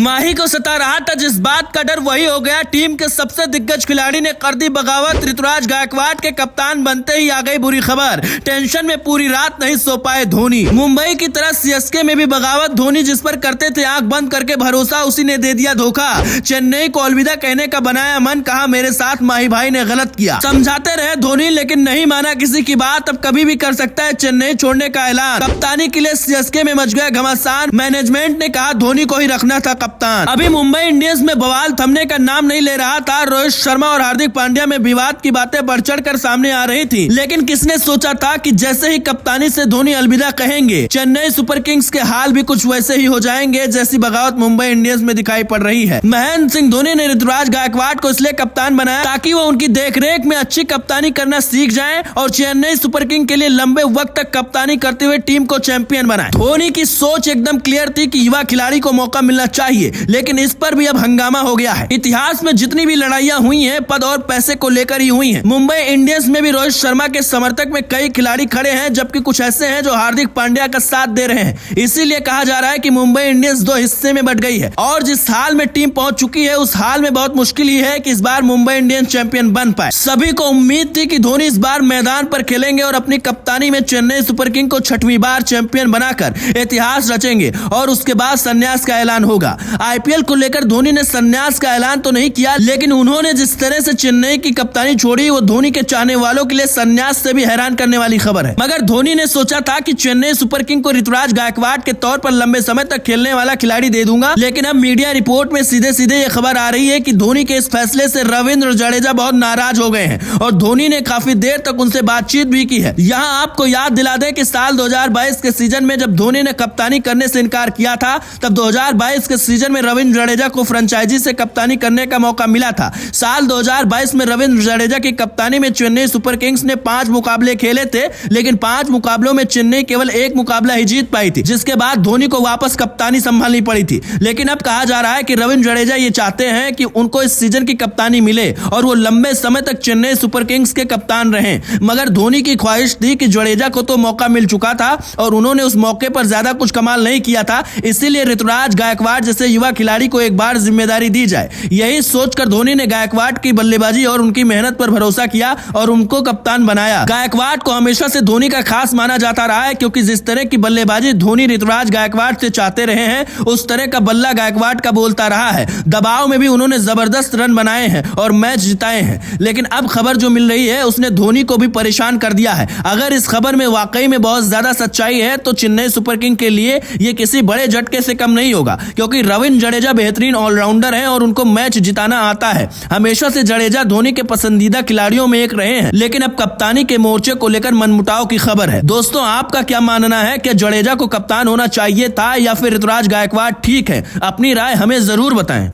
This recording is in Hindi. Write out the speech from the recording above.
माही को सता रहा था जिस बात का डर वही हो गया। टीम के सबसे दिग्गज खिलाड़ी ने कर दी बगावत। ऋतुराज गायकवाड़ के कप्तान बनते ही आ गई बुरी खबर। टेंशन में पूरी रात नहीं सो पाए धोनी। मुंबई की तरह सीएसके में भी बगावत। धोनी जिस पर करते थे आंख बंद करके भरोसा, उसी ने दे दिया धोखा। चेन्नई को अलविदा कहने का बनाया मन, कहा मेरे साथ माही भाई ने गलत किया। समझाते रहे धोनी लेकिन नहीं माना किसी की बात। अब कभी भी कर सकता है चेन्नई छोड़ने का ऐलान। कप्तानी के लिए सीएसके में मच गया घमासान। मैनेजमेंट ने कहा धोनी को ही रखना था कप्तान। अभी मुंबई इंडियंस में बवाल थमने का नाम नहीं ले रहा था। रोहित शर्मा और हार्दिक पांड्या में विवाद की बातें बढ़ चढ़कर सामने आ रही थी, लेकिन किसने सोचा था कि जैसे ही कप्तानी से धोनी अलविदा कहेंगे, चेन्नई सुपर किंग्स के हाल भी कुछ वैसे ही हो जाएंगे जैसी बगावत मुंबई इंडियंस में दिखाई पड़ रही है। महेंद्र सिंह धोनी ने ऋतुराज गायकवाड़ को इसलिए कप्तान बनाया ताकि वो उनकी देखरेख में अच्छी कप्तानी करना सीख जाएं और चेन्नई सुपर किंग के लिए लंबे वक्त तक कप्तानी करते हुए टीम को चैंपियन बनाए। धोनी की सोच एकदम क्लियर थी कि युवा खिलाड़ी को मौका मिलना चाहिए, लेकिन इस पर भी अब हंगामा हो गया है। इतिहास में जितनी भी लड़ाइयां हुई हैं, पद और पैसे को लेकर ही हुई हैं। मुंबई इंडियंस में भी रोहित शर्मा के समर्थक में कई खिलाड़ी खड़े हैं, जबकि कुछ ऐसे हैं जो हार्दिक पांड्या का साथ दे रहे हैं। इसीलिए कहा जा रहा है कि मुंबई इंडियंस दो हिस्से में बट गई है और जिस हाल में टीम पहुंच चुकी है उस हाल में बहुत मुश्किल ही है कि इस बार मुंबई इंडियंस चैंपियन बन पाए। सभी को उम्मीद थी कि धोनी इस बार मैदान पर खेलेंगे और अपनी कप्तानी में चेन्नई सुपर किंग को 6वीं बार चैंपियन बनाकर इतिहास रचेंगे और उसके बाद संन्यास का ऐलान होगा। आईपीएल को लेकर धोनी ने संन्यास का ऐलान तो नहीं किया, लेकिन उन्होंने जिस तरह से चेन्नई की कप्तानी छोड़ी वो धोनी के चाहने वालों के लिए संन्यास से भी हैरान करने वाली खबर है। मगर धोनी ने सोचा था कि चेन्नई सुपर किंग को ऋतुराज गायकवाड़ के तौर पर लंबे समय तक खेलने वाला खिलाड़ी दे दूंगा, लेकिन अब मीडिया रिपोर्ट में सीधे सीधे ये खबर आ रही है कि धोनी के इस फैसले से रविंद्र जडेजा बहुत नाराज हो गए हैं और धोनी ने काफी देर तक उनसे बातचीत भी की है। यहाँ आपको याद दिला दें कि साल 2022 के सीजन में जब धोनी ने कप्तानी करने से इनकार किया था, तब 2022 के सीजन में रविंद्र जडेजा को फ्रेंचाइजी से कप्तानी करने का मौका मिला था। साल 2022 में रविंद्र जडेजा की कप्तानी में चेन्नई सुपर किंग्स ने 5 मुकाबले खेले थे, लेकिन 5 मुकाबलों में चेन्नई केवल 1 मुकाबला ही जीत पाई थी, जिसके बाद धोनी को वापस कप्तानी संभालनी पड़ी थी। लेकिन अब कहा जा रहा है कि रविंद्र जडेजा ये चाहते हैं कि उनको इस सीजन की कप्तानी मिले और वो लंबे समय तक चेन्नई सुपर किंग्स के कप्तान रहें। मगर धोनी की ख्वाहिश थी कि जडेजा को तो मौका मिल चुका था और उन्होंने उस मौके पर ज्यादा कुछ कमाल नहीं किया था, इसीलिए ऋतुराज गायकवाड़ जैसे युवा खिलाड़ी को एक बार जिम्मेदारी दी जाए। यही सोचकर धोनी ने गायकवाड़ की बल्लेबाजी और उनकी मेहनत पर भरोसा किया और उनको कप्तान बनाया। गायकवाड़ को हमेशा से धोनी का खास माना जाता रहा है, क्योंकि जिस तरह की बल्लेबाजी धोनी ऋतुराज गायकवाड़ से चाहते रहे हैं, उस तरह का बल्ला गायकवाड़ का बोलता रहा है। दबाव में भी उन्होंने जबरदस्त रन बनाए हैं और मैच जिताए हैं, लेकिन अब खबर जो मिल रही है उसने धोनी को भी परेशान कर दिया है। अगर इस खबर में वाकई में बहुत ज्यादा सच्चाई है तो चेन्नई सुपर किंग के लिए ये किसी बड़े झटके से कम नहीं होगा, क्योंकि रविंद्र जडेजा बेहतरीन ऑलराउंडर हैं और उनको मैच जिताना आता है। हमेशा से जडेजा धोनी के पसंदीदा खिलाड़ियों में एक रहे हैं, लेकिन अब कप्तानी के मोर्चे को लेकर मनमुटाव की खबर है। दोस्तों, आपका क्या मानना है? क्या जडेजा को कप्तान होना चाहिए था या फिर ऋतुराज गायकवाड़ ठीक है? अपनी राय हमें जरूर बताएं।